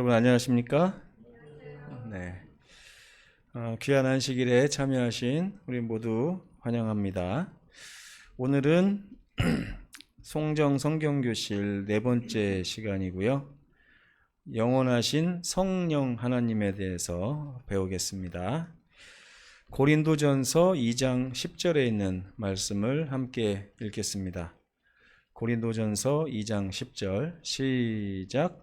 여러분 안녕하십니까? 네. 귀한 안식일에 참여하신 우리 모두 환영합니다. 오늘은 송정 성경교실 네 번째 시간이고요. 영원하신 성령 하나님에 대해서 배우겠습니다. 고린도전서 2장 10절에 있는 말씀을 함께 읽겠습니다. 고린도전서 2장 10절 시작.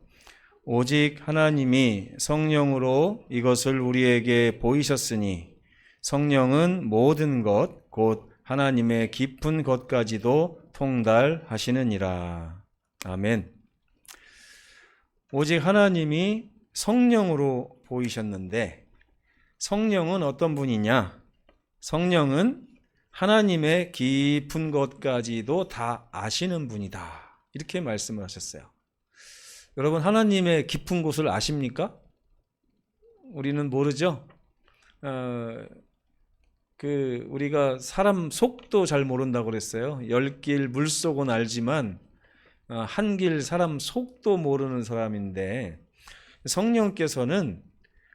오직 하나님이 성령으로 이것을 우리에게 보이셨으니 성령은 모든 것 곧 하나님의 깊은 것까지도 통달하시느니라. 아멘. 오직 하나님이 성령으로 보이셨는데 성령은 어떤 분이냐? 성령은 하나님의 깊은 것까지도 다 아시는 분이다. 이렇게 말씀을 하셨어요. 여러분, 하나님의 깊은 곳을 아십니까? 우리는 모르죠? 우리가 사람 속도 잘 모른다고 그랬어요. 열길 물속은 알지만 한길 사람 속도 모르는 사람인데 성령께서는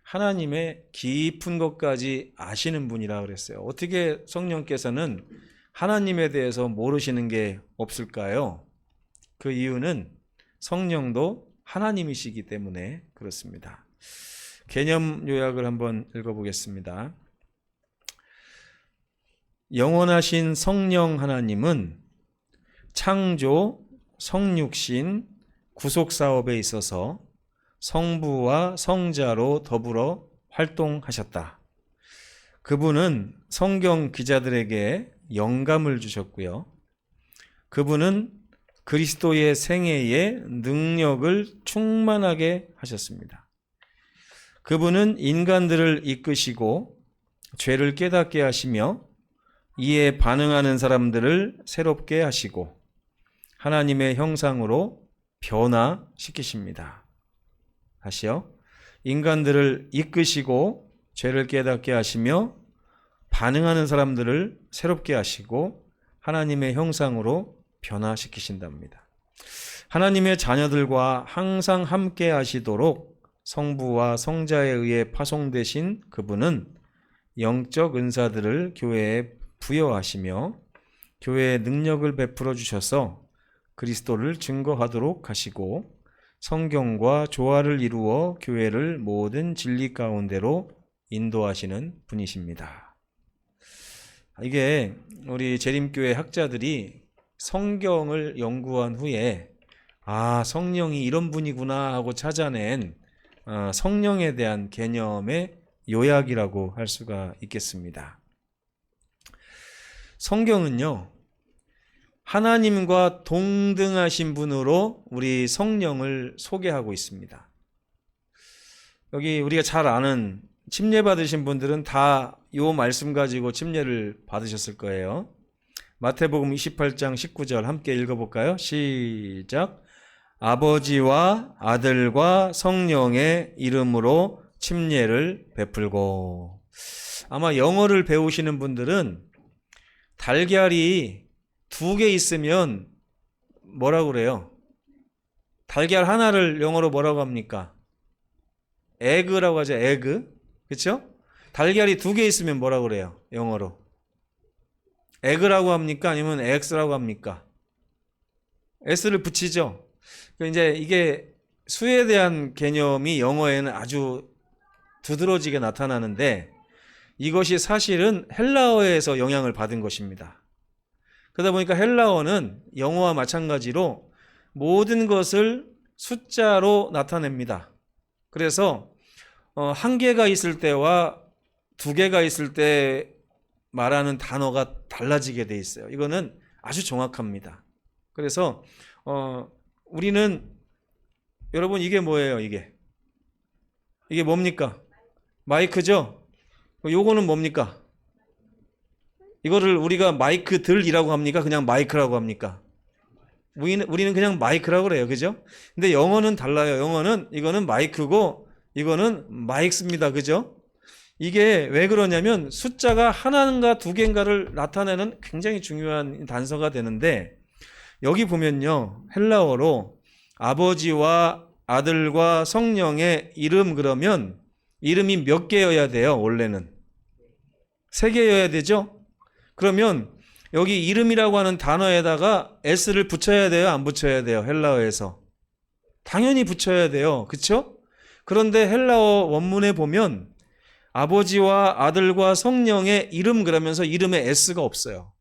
하나님의 깊은 것까지 아시는 분이라 그랬어요. 어떻게 성령께서는 하나님에 대해서 모르시는 게 없을까요? 그 이유는 성령도 하나님이시기 때문에 그렇습니다. 개념 요약을 한번 읽어보겠습니다. 영원하신 성령 하나님은 창조, 성육신, 구속사업에 있어서 성부와 성자로 더불어 활동하셨다. 그분은 성경 기자들에게 영감을 주셨고요. 그분은 그리스도의 생애에 능력을 충만하게 하셨습니다. 그분은 인간들을 이끄시고 죄를 깨닫게 하시며 이에 반응하는 사람들을 새롭게 하시고 하나님의 형상으로 변화시키십니다. 다시요. 인간들을 이끄시고 죄를 깨닫게 하시며 반응하는 사람들을 새롭게 하시고 하나님의 형상으로 변화시키신답니다. 하나님의 자녀들과 항상 함께 하시도록 성부와 성자에 의해 파송되신 그분은 영적 은사들을 교회에 부여하시며 교회에 능력을 베풀어 주셔서 그리스도를 증거하도록 하시고 성경과 조화를 이루어 교회를 모든 진리 가운데로 인도하시는 분이십니다. 이게 우리 재림교회 학자들이 성경을 연구한 후에 성령이 이런 분이구나 하고 찾아낸 성령에 대한 개념의 요약이라고 할 수가 있겠습니다. 성경은요, 하나님과 동등하신 분으로 우리 성령을 소개하고 있습니다. 여기 우리가 잘 아는 침례 받으신 분들은 다 이 말씀 가지고 침례를 받으셨을 거예요. 마태복음 28장 19절 함께 읽어볼까요? 시작. 아버지와 아들과 성령의 이름으로 침례를 베풀고. 아마 영어를 배우시는 분들은 달걀이 2개 있으면 뭐라고 그래요? 달걀 하나를 영어로 뭐라고 합니까? 에그라고 하죠. 에그. 그렇죠? 달걀이 2개 있으면 뭐라고 그래요? 영어로. 에그라고 합니까? 아니면 X라고 합니까? S를 붙이죠. 이제 이게 수에 대한 개념이 영어에는 아주 두드러지게 나타나는데 이것이 사실은 헬라어에서 영향을 받은 것입니다. 그러다 보니까 헬라어는 영어와 마찬가지로 모든 것을 숫자로 나타냅니다. 그래서 1개가 있을 때와 2개가 있을 때 말하는 단어가 달라지게 돼 있어요. 이거는 아주 정확합니다. 그래서 우리는 여러분 이게 뭐예요? 이게 뭡니까? 마이크죠? 요거는 뭡니까? 이거를 우리가 마이크들이라고 합니까? 그냥 마이크라고 합니까? 우리는 그냥 마이크라고 그래요. 그죠? 근데 영어는 달라요. 영어는 이거는 마이크고 이거는 마이크입니다. 그죠? 이게 왜 그러냐면 숫자가 하나인가 2개인가를 나타내는 굉장히 중요한 단서가 되는데 여기 보면요. 헬라어로 아버지와 아들과 성령의 이름 그러면 이름이 몇 개여야 돼요? 원래는 3개여야 되죠? 그러면 여기 이름이라고 하는 단어에다가 s를 붙여야 돼요? 안 붙여야 돼요? 헬라어에서 당연히 붙여야 돼요. 그렇죠? 그런데 헬라어 원문에 보면 아버지와 아들과 성령의 이름 그러면서 이름에 s가 없어요.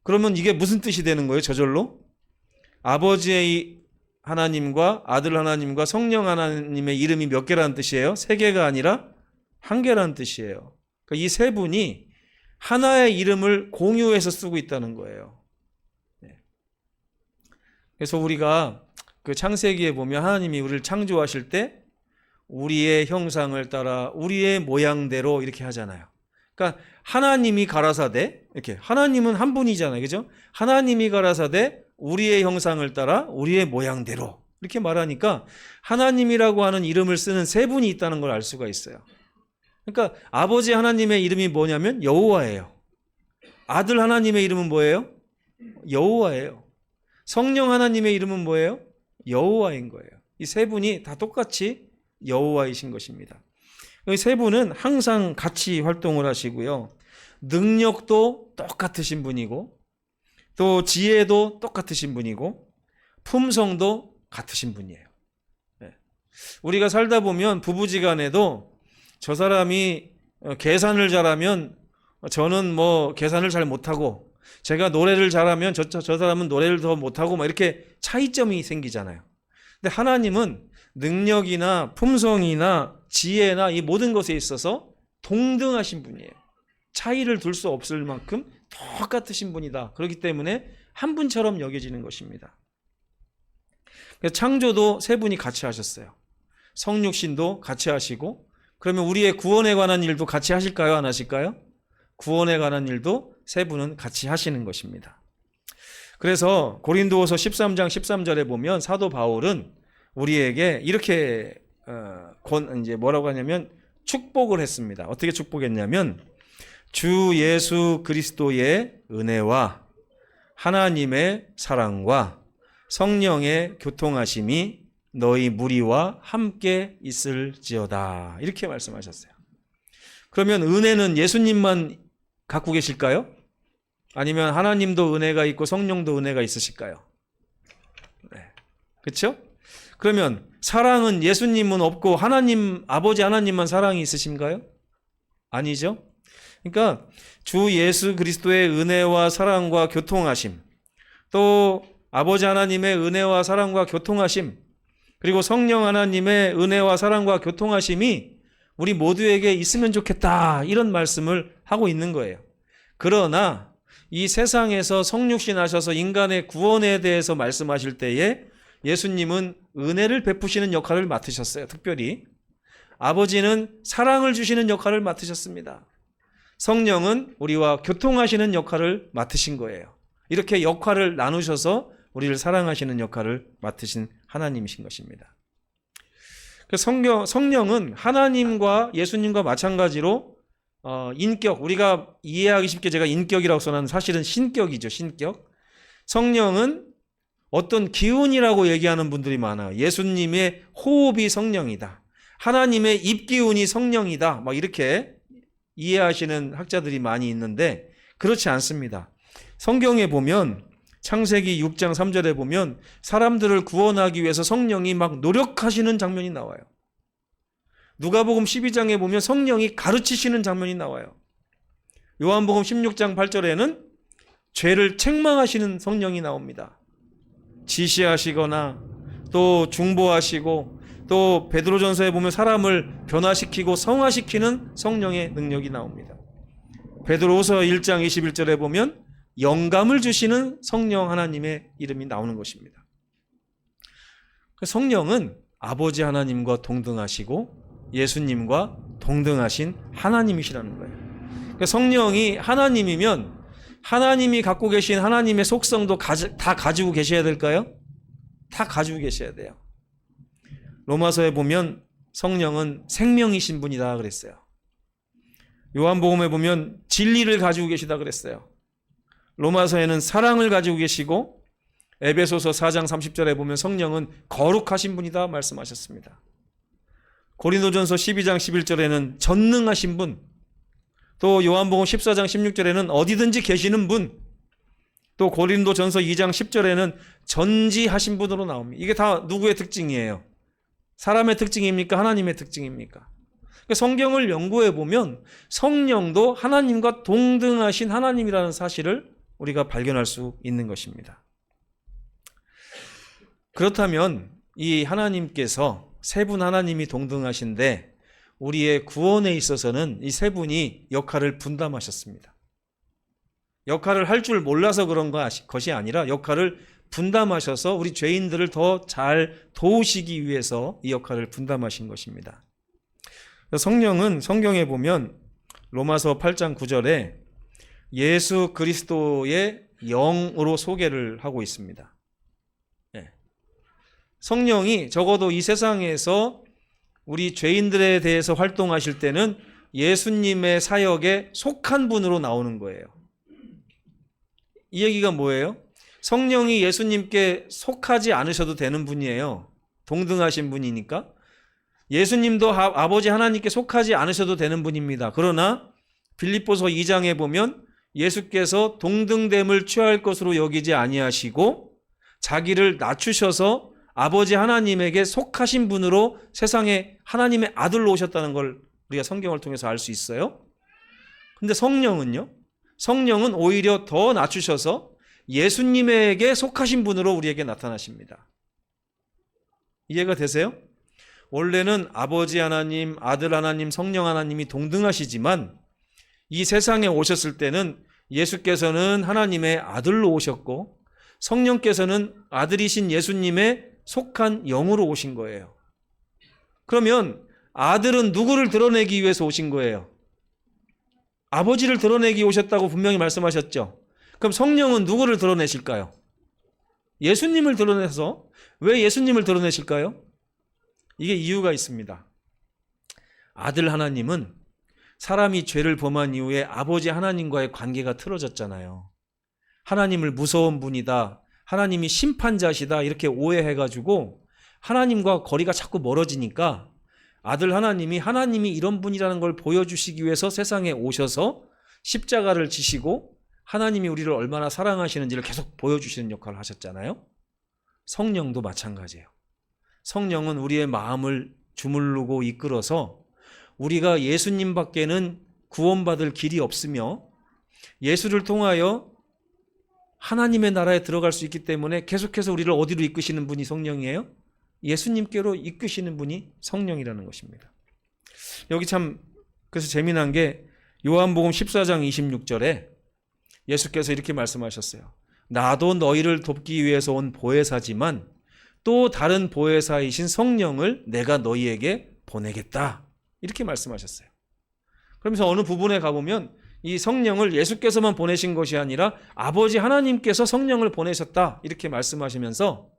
그러면 이게 무슨 뜻이 되는 거예요? 저절로? 아버지의 하나님과 아들 하나님과 성령 하나님의 이름이 몇 개라는 뜻이에요? 3개가 아니라 1개라는 뜻이에요. 그러니까 이 3분이 하나의 이름을 공유해서 쓰고 있다는 거예요. 그래서 우리가 그 창세기에 보면 하나님이 우리를 창조하실 때 우리의 형상을 따라 우리의 모양대로 이렇게 하잖아요. 그러니까 하나님이 가라사대, 이렇게 하나님은 한 분이잖아요. 그죠? 하나님이 가라사대 우리의 형상을 따라 우리의 모양대로 이렇게 말하니까 하나님이라고 하는 이름을 쓰는 3분이 있다는 걸 알 수가 있어요. 그러니까 아버지 하나님의 이름이 뭐냐면 여호와예요. 아들 하나님의 이름은 뭐예요? 여호와예요. 성령 하나님의 이름은 뭐예요? 여호와인 거예요. 이 3분이 다 똑같이 여호와이신 것입니다. 이 3분은 항상 같이 활동을 하시고요. 능력도 똑같으신 분이고 또 지혜도 똑같으신 분이고 품성도 같으신 분이에요. 우리가 살다 보면 부부지간에도 저 사람이 계산을 잘하면 저는 뭐 계산을 잘 못하고 제가 노래를 잘하면 저 사람은 노래를 더 못하고 막 이렇게 차이점이 생기잖아요. 근데 하나님은 능력이나 품성이나 지혜나 이 모든 것에 있어서 동등하신 분이에요. 차이를 둘 수 없을 만큼 똑같으신 분이다. 그렇기 때문에 한 분처럼 여겨지는 것입니다. 창조도 3분이 같이 하셨어요. 성육신도 같이 하시고 그러면 우리의 구원에 관한 일도 같이 하실까요? 안 하실까요? 구원에 관한 일도 3분은 같이 하시는 것입니다. 그래서 고린도후서 13장 13절에 보면 사도 바울은 우리에게 이렇게 이제 뭐라고 하냐면 축복을 했습니다. 어떻게 축복했냐면 주 예수 그리스도의 은혜와 하나님의 사랑과 성령의 교통하심이 너희 무리와 함께 있을지어다. 이렇게 말씀하셨어요. 그러면 은혜는 예수님만 갖고 계실까요? 아니면 하나님도 은혜가 있고 성령도 은혜가 있으실까요? 네. 그렇죠? 그러면 사랑은 예수님은 없고 하나님 아버지 하나님만 사랑이 있으신가요? 아니죠. 그러니까 주 예수 그리스도의 은혜와 사랑과 교통하심, 또 아버지 하나님의 은혜와 사랑과 교통하심, 그리고 성령 하나님의 은혜와 사랑과 교통하심이 우리 모두에게 있으면 좋겠다, 이런 말씀을 하고 있는 거예요. 그러나 이 세상에서 성육신 하셔서 인간의 구원에 대해서 말씀하실 때에 예수님은 은혜를 베푸시는 역할을 맡으셨어요. 특별히 아버지는 사랑을 주시는 역할을 맡으셨습니다. 성령은 우리와 교통하시는 역할을 맡으신 거예요. 이렇게 역할을 나누셔서 우리를 사랑하시는 역할을 맡으신 하나님이신 것입니다. 성령은 하나님과 예수님과 마찬가지로 인격, 우리가 이해하기 쉽게 제가 인격이라고 써놨는 사실은 신격이죠. 신격. 성령은 어떤 기운이라고 얘기하는 분들이 많아요. 예수님의 호흡이 성령이다. 하나님의 입기운이 성령이다. 막 이렇게 이해하시는 학자들이 많이 있는데 그렇지 않습니다. 성경에 보면 창세기 6장 3절에 보면 사람들을 구원하기 위해서 성령이 막 노력하시는 장면이 나와요. 누가복음 12장에 보면 성령이 가르치시는 장면이 나와요. 요한복음 16장 8절에는 죄를 책망하시는 성령이 나옵니다. 지시하시거나 또 중보하시고 또 베드로전서에 보면 사람을 변화시키고 성화시키는 성령의 능력이 나옵니다. 베드로후서 1장 21절에 보면 영감을 주시는 성령 하나님의 이름이 나오는 것입니다. 성령은 아버지 하나님과 동등하시고 예수님과 동등하신 하나님이시라는 거예요. 성령이 하나님이면 하나님이 갖고 계신 하나님의 속성도 다 가지고 계셔야 될까요? 다 가지고 계셔야 돼요. 로마서에 보면 성령은 생명이신 분이다 그랬어요. 요한복음에 보면 진리를 가지고 계시다 그랬어요. 로마서에는 사랑을 가지고 계시고 에베소서 4장 30절에 보면 성령은 거룩하신 분이다 말씀하셨습니다. 고린도전서 12장 11절에는 전능하신 분, 또 요한복음 14장 16절에는 어디든지 계시는 분, 또 고린도전서 2장 10절에는 전지하신 분으로 나옵니다. 이게 다 누구의 특징이에요? 사람의 특징입니까? 하나님의 특징입니까? 성경을 연구해 보면 성령도 하나님과 동등하신 하나님이라는 사실을 우리가 발견할 수 있는 것입니다. 그렇다면 이 하나님께서 세 분 하나님이 동등하신데 우리의 구원에 있어서는 이 세 분이 역할을 분담하셨습니다. 역할을 할 줄 몰라서 그런 것이 아니라 역할을 분담하셔서 우리 죄인들을 더 잘 도우시기 위해서 이 역할을 분담하신 것입니다. 성령은 성경에 보면 로마서 8장 9절에 예수 그리스도의 영으로 소개를 하고 있습니다. 성령이 적어도 이 세상에서 우리 죄인들에 대해서 활동하실 때는 예수님의 사역에 속한 분으로 나오는 거예요. 이 얘기가 뭐예요? 성령이 예수님께 속하지 않으셔도 되는 분이에요. 동등하신 분이니까. 예수님도 아버지 하나님께 속하지 않으셔도 되는 분입니다. 그러나 빌립보서 2장에 보면 예수께서 동등됨을 취할 것으로 여기지 아니하시고 자기를 낮추셔서 아버지 하나님에게 속하신 분으로 세상에 하나님의 아들로 오셨다는 걸 우리가 성경을 통해서 알 수 있어요. 근데 성령은요? 성령은 오히려 더 낮추셔서 예수님에게 속하신 분으로 우리에게 나타나십니다. 이해가 되세요? 원래는 아버지 하나님, 아들 하나님, 성령 하나님이 동등하시지만 이 세상에 오셨을 때는 예수께서는 하나님의 아들로 오셨고 성령께서는 아들이신 예수님의 속한 영으로 오신 거예요. 그러면 아들은 누구를 드러내기 위해서 오신 거예요? 아버지를 드러내기 오셨다고 분명히 말씀하셨죠. 그럼 성령은 누구를 드러내실까요? 예수님을 드러내서 왜 예수님을 드러내실까요? 이게 이유가 있습니다. 아들 하나님은 사람이 죄를 범한 이후에 아버지 하나님과의 관계가 틀어졌잖아요. 하나님을 무서운 분이다, 하나님이 심판자시다 이렇게 오해해가지고 하나님과 거리가 자꾸 멀어지니까 아들 하나님이 이런 분이라는 걸 보여주시기 위해서 세상에 오셔서 십자가를 지시고 하나님이 우리를 얼마나 사랑하시는지를 계속 보여주시는 역할을 하셨잖아요. 성령도 마찬가지예요. 성령은 우리의 마음을 주물르고 이끌어서 우리가 예수님밖에는 구원받을 길이 없으며 예수를 통하여 하나님의 나라에 들어갈 수 있기 때문에 계속해서 우리를 어디로 이끄시는 분이 성령이에요? 예수님께로 이끄시는 분이 성령이라는 것입니다. 여기 참 그래서 재미난 게 요한복음 14장 26절에 예수께서 이렇게 말씀하셨어요. 나도 너희를 돕기 위해서 온 보혜사지만 또 다른 보혜사이신 성령을 내가 너희에게 보내겠다. 이렇게 말씀하셨어요. 그러면서 어느 부분에 가보면 이 성령을 예수께서만 보내신 것이 아니라 아버지 하나님께서 성령을 보내셨다. 이렇게 말씀하시면서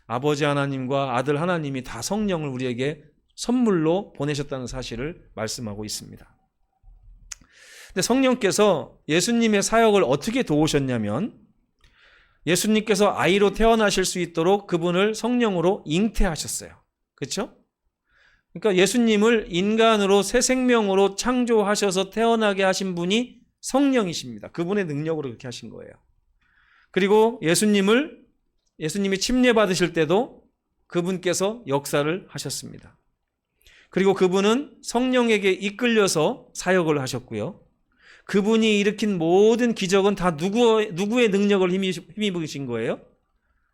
아버지 하나님과 아들 하나님이 다 성령을 우리에게 선물로 보내셨다는 사실을 말씀하고 있습니다. 근데 성령께서 예수님의 사역을 어떻게 도우셨냐면 예수님께서 아이로 태어나실 수 있도록 그분을 성령으로 잉태하셨어요. 그렇죠? 그러니까 예수님을 인간으로 새 생명으로 창조하셔서 태어나게 하신 분이 성령이십니다. 그분의 능력으로 그렇게 하신 거예요. 그리고 예수님이 침례받으실 때도 그분께서 역사를 하셨습니다. 그리고 그분은 성령에게 이끌려서 사역을 하셨고요. 그분이 일으킨 모든 기적은 다 누구의 능력을 힘입으신 거예요?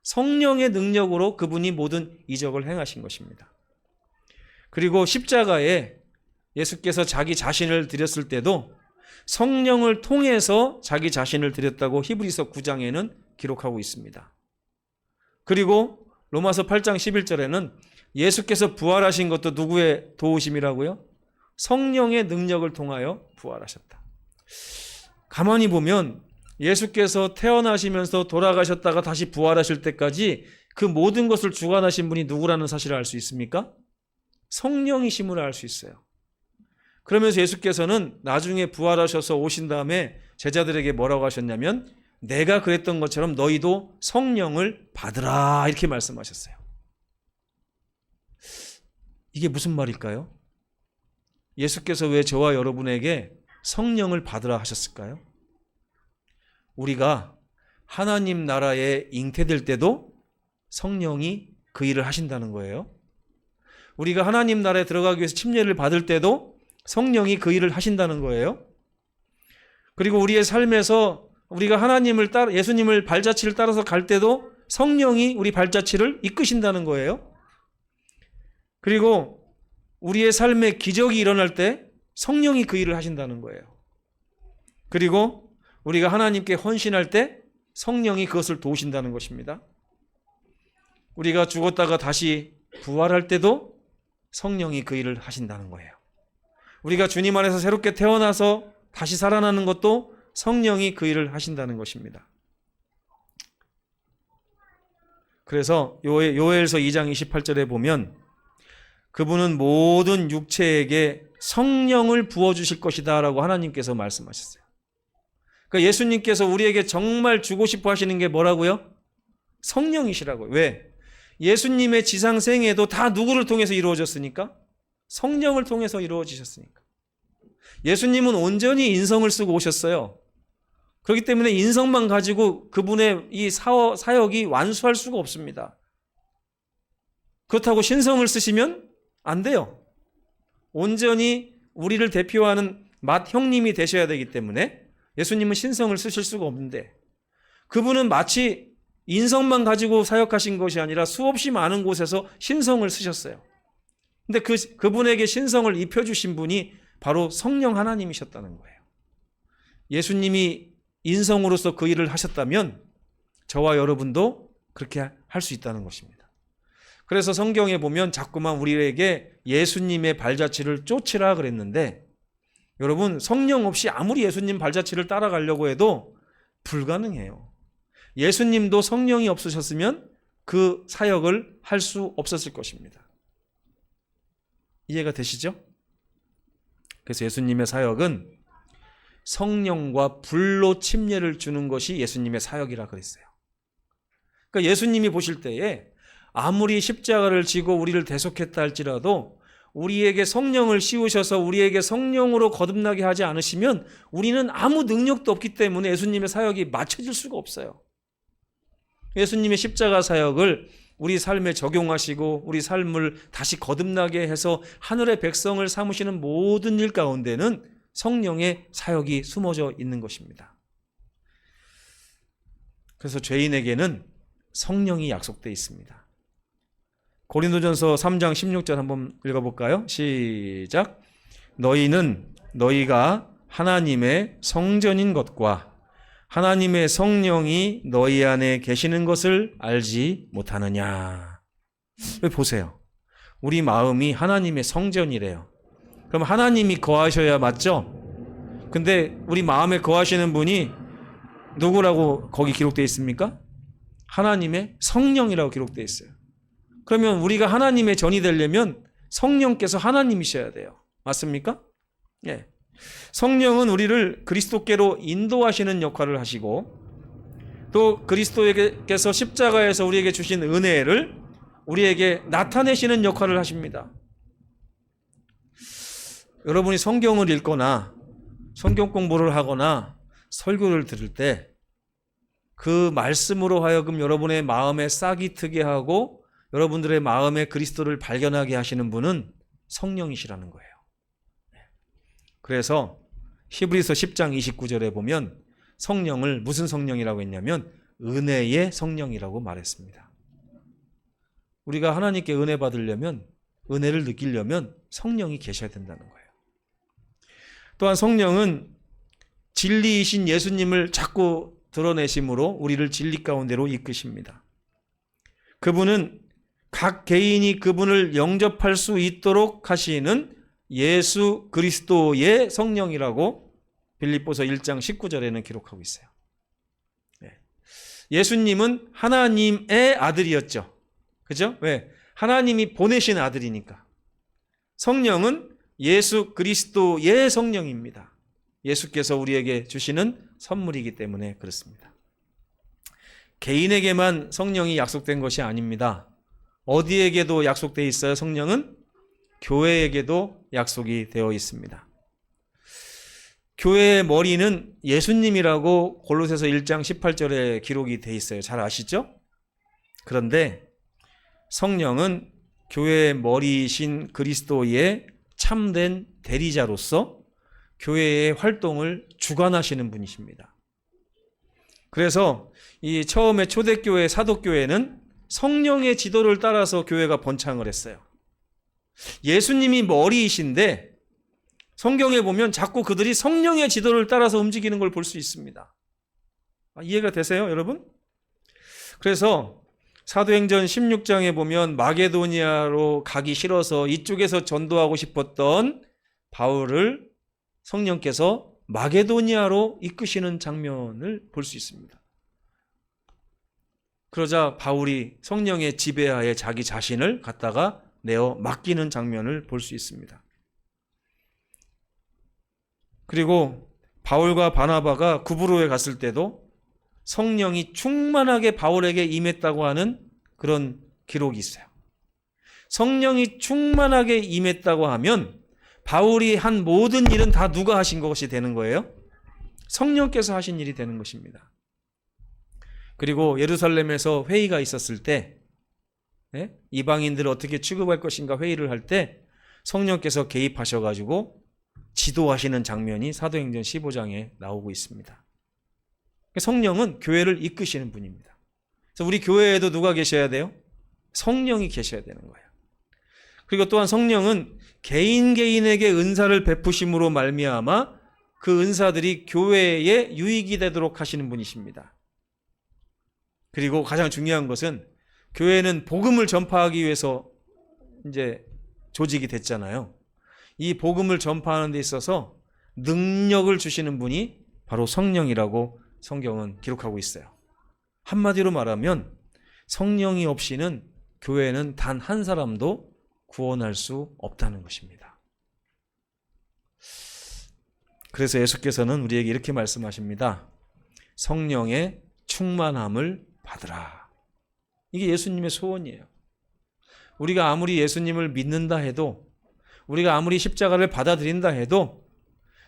성령의 능력으로 그분이 모든 이적을 행하신 것입니다. 그리고 십자가에 예수께서 자기 자신을 드렸을 때도 성령을 통해서 자기 자신을 드렸다고 히브리서 9장에는 기록하고 있습니다. 그리고 로마서 8장 11절에는 예수께서 부활하신 것도 누구의 도우심이라고요? 성령의 능력을 통하여 부활하셨다. 가만히 보면 예수께서 태어나시면서 돌아가셨다가 다시 부활하실 때까지 그 모든 것을 주관하신 분이 누구라는 사실을 알 수 있습니까? 성령이심을 알 수 있어요. 그러면서 예수께서는 나중에 부활하셔서 오신 다음에 제자들에게 뭐라고 하셨냐면 내가 그랬던 것처럼 너희도 성령을 받으라 이렇게 말씀하셨어요. 이게 무슨 말일까요? 예수께서 왜 저와 여러분에게 성령을 받으라 하셨을까요? 우리가 하나님 나라에 잉태될 때도 성령이 그 일을 하신다는 거예요. 우리가 하나님 나라에 들어가기 위해서 침례를 받을 때도 성령이 그 일을 하신다는 거예요. 그리고 우리의 삶에서 우리가 하나님을 따라 예수님을 발자취를 따라서 갈 때도 성령이 우리 발자취를 이끄신다는 거예요. 그리고 우리의 삶에 기적이 일어날 때 성령이 그 일을 하신다는 거예요. 그리고 우리가 하나님께 헌신할 때 성령이 그것을 도우신다는 것입니다. 우리가 죽었다가 다시 부활할 때도 성령이 그 일을 하신다는 거예요. 우리가 주님 안에서 새롭게 태어나서 다시 살아나는 것도 성령이 그 일을 하신다는 것입니다. 그래서 요엘서 2장 28절에 보면 그분은 모든 육체에게 성령을 부어주실 것이다 라고 하나님께서 말씀하셨어요. 그러니까 예수님께서 우리에게 정말 주고 싶어 하시는 게 뭐라고요? 성령이시라고요. 왜? 예수님의 지상생애도 다 누구를 통해서 이루어졌으니까? 성령을 통해서 이루어지셨으니까. 예수님은 온전히 인성을 쓰고 오셨어요. 그렇기 때문에 인성만 가지고 그분의 이 사역이 완수할 수가 없습니다. 그렇다고 신성을 쓰시면 안 돼요. 온전히 우리를 대표하는 맏 형님이 되셔야 되기 때문에 예수님은 신성을 쓰실 수가 없는데 그분은 마치 인성만 가지고 사역하신 것이 아니라 수없이 많은 곳에서 신성을 쓰셨어요. 근데 그분에게 신성을 입혀주신 분이 바로 성령 하나님이셨다는 거예요. 예수님이 인성으로서 그 일을 하셨다면 저와 여러분도 그렇게 할 수 있다는 것입니다. 그래서 성경에 보면 자꾸만 우리에게 예수님의 발자취를 쫓으라 그랬는데 여러분 성령 없이 아무리 예수님 발자취를 따라가려고 해도 불가능해요. 예수님도 성령이 없으셨으면 그 사역을 할 수 없었을 것입니다. 이해가 되시죠? 그래서 예수님의 사역은 성령과 불로 침례를 주는 것이 예수님의 사역이라 그랬어요. 그러니까 예수님이 보실 때에 아무리 십자가를 지고 우리를 대속했다 할지라도 우리에게 성령을 씌우셔서 우리에게 성령으로 거듭나게 하지 않으시면 우리는 아무 능력도 없기 때문에 예수님의 사역이 맞춰질 수가 없어요. 예수님의 십자가 사역을 우리 삶에 적용하시고 우리 삶을 다시 거듭나게 해서 하늘의 백성을 삼으시는 모든 일 가운데는 성령의 사역이 숨어져 있는 것입니다. 그래서 죄인에게는 성령이 약속되어 있습니다. 고린도전서 3장 16절 한번 읽어볼까요? 시작. 너희는 너희가 하나님의 성전인 것과 하나님의 성령이 너희 안에 계시는 것을 알지 못하느냐. 보세요. 우리 마음이 하나님의 성전이래요. 그럼 하나님이 거하셔야 맞죠? 근데 우리 마음에 거하시는 분이 누구라고 거기 기록되어 있습니까? 하나님의 성령이라고 기록되어 있어요. 그러면 우리가 하나님의 전이 되려면 성령께서 하나님이셔야 돼요. 맞습니까? 예. 성령은 우리를 그리스도께로 인도하시는 역할을 하시고 또 그리스도께서 십자가에서 우리에게 주신 은혜를 우리에게 나타내시는 역할을 하십니다. 여러분이 성경을 읽거나 성경 공부를 하거나 설교를 들을 때 그 말씀으로 하여금 여러분의 마음에 싹이 트게 하고 여러분들의 마음에 그리스도를 발견하게 하시는 분은 성령이시라는 거예요. 그래서 히브리서 10장 29절에 보면 성령을 무슨 성령이라고 했냐면 은혜의 성령이라고 말했습니다. 우리가 하나님께 은혜 받으려면 은혜를 느끼려면 성령이 계셔야 된다는 거예요. 또한 성령은 진리이신 예수님을 자꾸 드러내심으로 우리를 진리 가운데로 이끄십니다. 그분은 각 개인이 그분을 영접할 수 있도록 하시는 예수 그리스도의 성령이라고 빌립보서 1장 19절에는 기록하고 있어요. 예수님은 하나님의 아들이었죠. 그죠? 왜? 하나님이 보내신 아들이니까. 성령은 예수 그리스도의 성령입니다. 예수께서 우리에게 주시는 선물이기 때문에 그렇습니다. 개인에게만 성령이 약속된 것이 아닙니다. 어디에게도 약속되어 있어요? 성령은 교회에게도 약속이 되어 있습니다. 교회의 머리는 예수님이라고 골로새서 1장 18절에 기록이 되어 있어요. 잘 아시죠? 그런데 성령은 교회의 머리이신 그리스도의 참된 대리자로서 교회의 활동을 주관하시는 분이십니다. 그래서 이 처음에 초대교회, 사도교회는 성령의 지도를 따라서 교회가 번창을 했어요. 예수님이 머리이신데 성경에 보면 자꾸 그들이 성령의 지도를 따라서 움직이는 걸 볼 수 있습니다. 이해가 되세요, 여러분? 그래서 사도행전 16장에 보면 마게도니아로 가기 싫어서 이쪽에서 전도하고 싶었던 바울을 성령께서 마게도니아로 이끄시는 장면을 볼 수 있습니다. 그러자 바울이 성령의 지배하에 자기 자신을 갖다가 내어 맡기는 장면을 볼 수 있습니다. 그리고 바울과 바나바가 구브로에 갔을 때도 성령이 충만하게 바울에게 임했다고 하는 그런 기록이 있어요. 성령이 충만하게 임했다고 하면 바울이 한 모든 일은 다 누가 하신 것이 되는 거예요? 성령께서 하신 일이 되는 것입니다. 그리고 예루살렘에서 회의가 있었을 때 이방인들을 어떻게 취급할 것인가 회의를 할 때 성령께서 개입하셔가지고 지도하시는 장면이 사도행전 15장에 나오고 있습니다. 성령은 교회를 이끄시는 분입니다. 그래서 우리 교회에도 누가 계셔야 돼요? 성령이 계셔야 되는 거예요. 그리고 또한 성령은 개인에게 은사를 베푸심으로 말미암아 그 은사들이 교회에 유익이 되도록 하시는 분이십니다. 그리고 가장 중요한 것은 교회는 복음을 전파하기 위해서 이제 조직이 됐잖아요. 이 복음을 전파하는 데 있어서 능력을 주시는 분이 바로 성령이라고 성경은 기록하고 있어요. 한마디로 말하면 성령이 없이는 교회는 단 한 사람도 구원할 수 없다는 것입니다. 그래서 예수께서는 우리에게 이렇게 말씀하십니다. 성령의 충만함을 받으라. 이게 예수님의 소원이에요. 우리가 아무리 예수님을 믿는다 해도, 우리가 아무리 십자가를 받아들인다 해도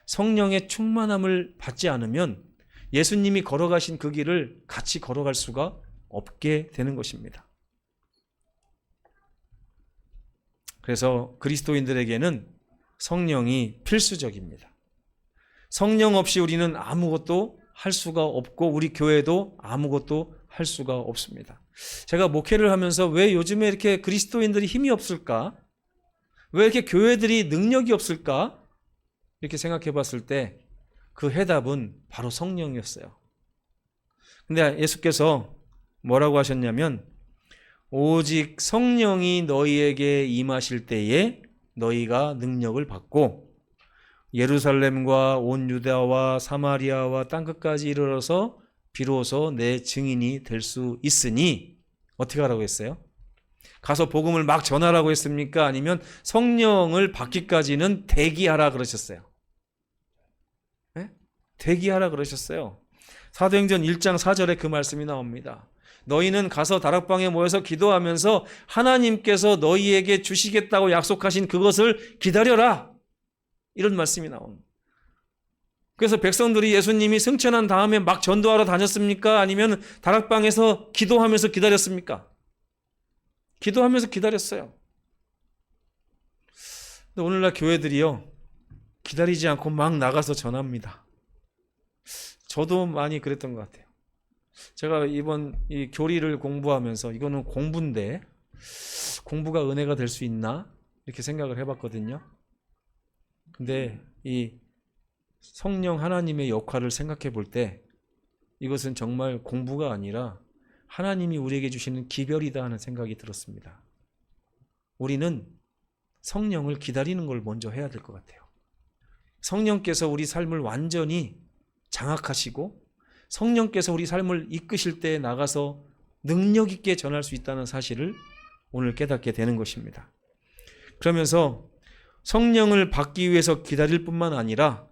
성령의 충만함을 받지 않으면 예수님이 걸어가신 그 길을 같이 걸어갈 수가 없게 되는 것입니다. 그래서 그리스도인들에게는 성령이 필수적입니다. 성령 없이 우리는 아무것도 할 수가 없고 우리 교회도 아무것도 할 수가 없습니다. 제가 목회를 하면서 왜 요즘에 이렇게 그리스도인들이 힘이 없을까? 왜 이렇게 교회들이 능력이 없을까? 이렇게 생각해 봤을 때 그 해답은 바로 성령이었어요. 근데 예수께서 뭐라고 하셨냐면 오직 성령이 너희에게 임하실 때에 너희가 능력을 받고 예루살렘과 온 유다와 사마리아와 땅끝까지 이르러서 비로소 내 증인이 될 수 있으니 어떻게 하라고 했어요? 가서 복음을 막 전하라고 했습니까? 아니면 성령을 받기까지는 대기하라 그러셨어요? 네? 대기하라 그러셨어요. 사도행전 1장 4절에 그 말씀이 나옵니다. 너희는 가서 다락방에 모여서 기도하면서 하나님께서 너희에게 주시겠다고 약속하신 그것을 기다려라. 이런 말씀이 나옵니다. 그래서 백성들이 예수님이 승천한 다음에 막 전도하러 다녔습니까? 아니면 다락방에서 기도하면서 기다렸습니까? 기도하면서 기다렸어요. 근데 오늘날 교회들이요, 기다리지 않고 막 나가서 전합니다. 저도 많이 그랬던 것 같아요. 제가 이번 이 교리를 공부하면서 이거는 공부인데 공부가 은혜가 될 수 있나? 이렇게 생각을 해봤거든요. 근데 이 성령 하나님의 역할을 생각해 볼 때 이것은 정말 공부가 아니라 하나님이 우리에게 주시는 기별이다 하는 생각이 들었습니다. 우리는 성령을 기다리는 걸 먼저 해야 될 것 같아요. 성령께서 우리 삶을 완전히 장악하시고 성령께서 우리 삶을 이끄실 때 나가서 능력 있게 전할 수 있다는 사실을 오늘 깨닫게 되는 것입니다. 그러면서 성령을 받기 위해서 기다릴 뿐만 아니라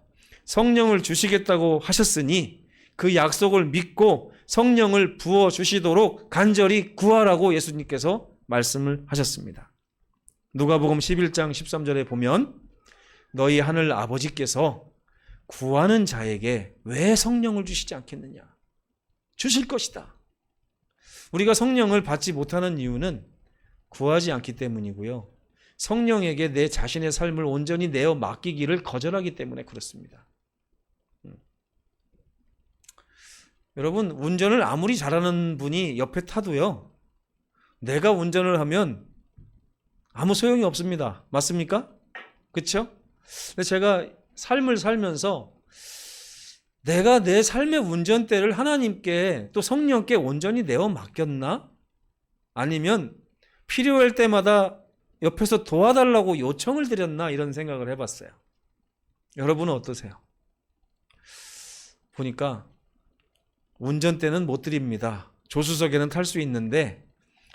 성령을 주시겠다고 하셨으니 그 약속을 믿고 성령을 부어 주시도록 간절히 구하라고 예수님께서 말씀을 하셨습니다. 누가복음 11장 13절에 보면 너희 하늘 아버지께서 구하는 자에게 왜 성령을 주시지 않겠느냐? 주실 것이다. 우리가 성령을 받지 못하는 이유는 구하지 않기 때문이고요. 성령에게 내 자신의 삶을 온전히 내어 맡기기를 거절하기 때문에 그렇습니다. 여러분, 운전을 아무리 잘하는 분이 옆에 타도요, 내가 운전을 하면 아무 소용이 없습니다. 맞습니까? 그렇죠? 제가 삶을 살면서 내가 내 삶의 운전대를 하나님께 또 성령께 온전히 내어 맡겼나? 아니면 필요할 때마다 옆에서 도와달라고 요청을 드렸나? 이런 생각을 해봤어요. 여러분은 어떠세요? 보니까 운전대는 못 드립니다. 조수석에는 탈 수 있는데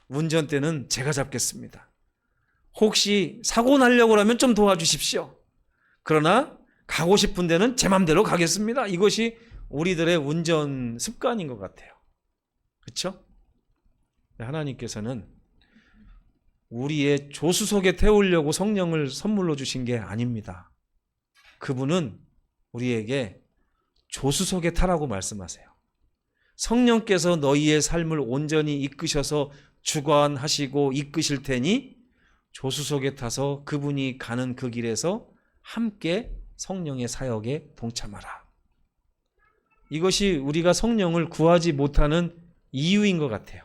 운전대는 제가 잡겠습니다. 혹시 사고 나려고 하면 좀 도와주십시오. 그러나 가고 싶은 데는 제 맘대로 가겠습니다. 이것이 우리들의 운전 습관인 것 같아요. 그렇죠? 하나님께서는 우리의 조수석에 태우려고 성령을 선물로 주신 게 아닙니다. 그분은 우리에게 조수석에 타라고 말씀하세요. 성령께서 너희의 삶을 온전히 이끄셔서 주관하시고 이끄실 테니 조수석에 타서 그분이 가는 그 길에서 함께 성령의 사역에 동참하라. 이것이 우리가 성령을 구하지 못하는 이유인 것 같아요.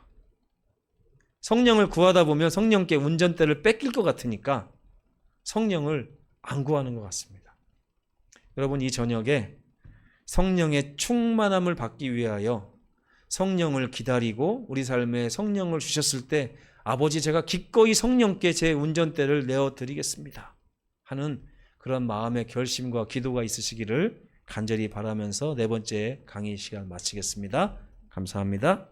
성령을 구하다 보면 성령께 운전대를 뺏길 것 같으니까 성령을 안 구하는 것 같습니다. 여러분, 이 저녁에 성령의 충만함을 받기 위하여 성령을 기다리고 우리 삶에 성령을 주셨을 때 아버지, 제가 기꺼이 성령께 제 운전대를 내어드리겠습니다 하는 그런 마음의 결심과 기도가 있으시기를 간절히 바라면서 네 번째 강의 시간 마치겠습니다. 감사합니다.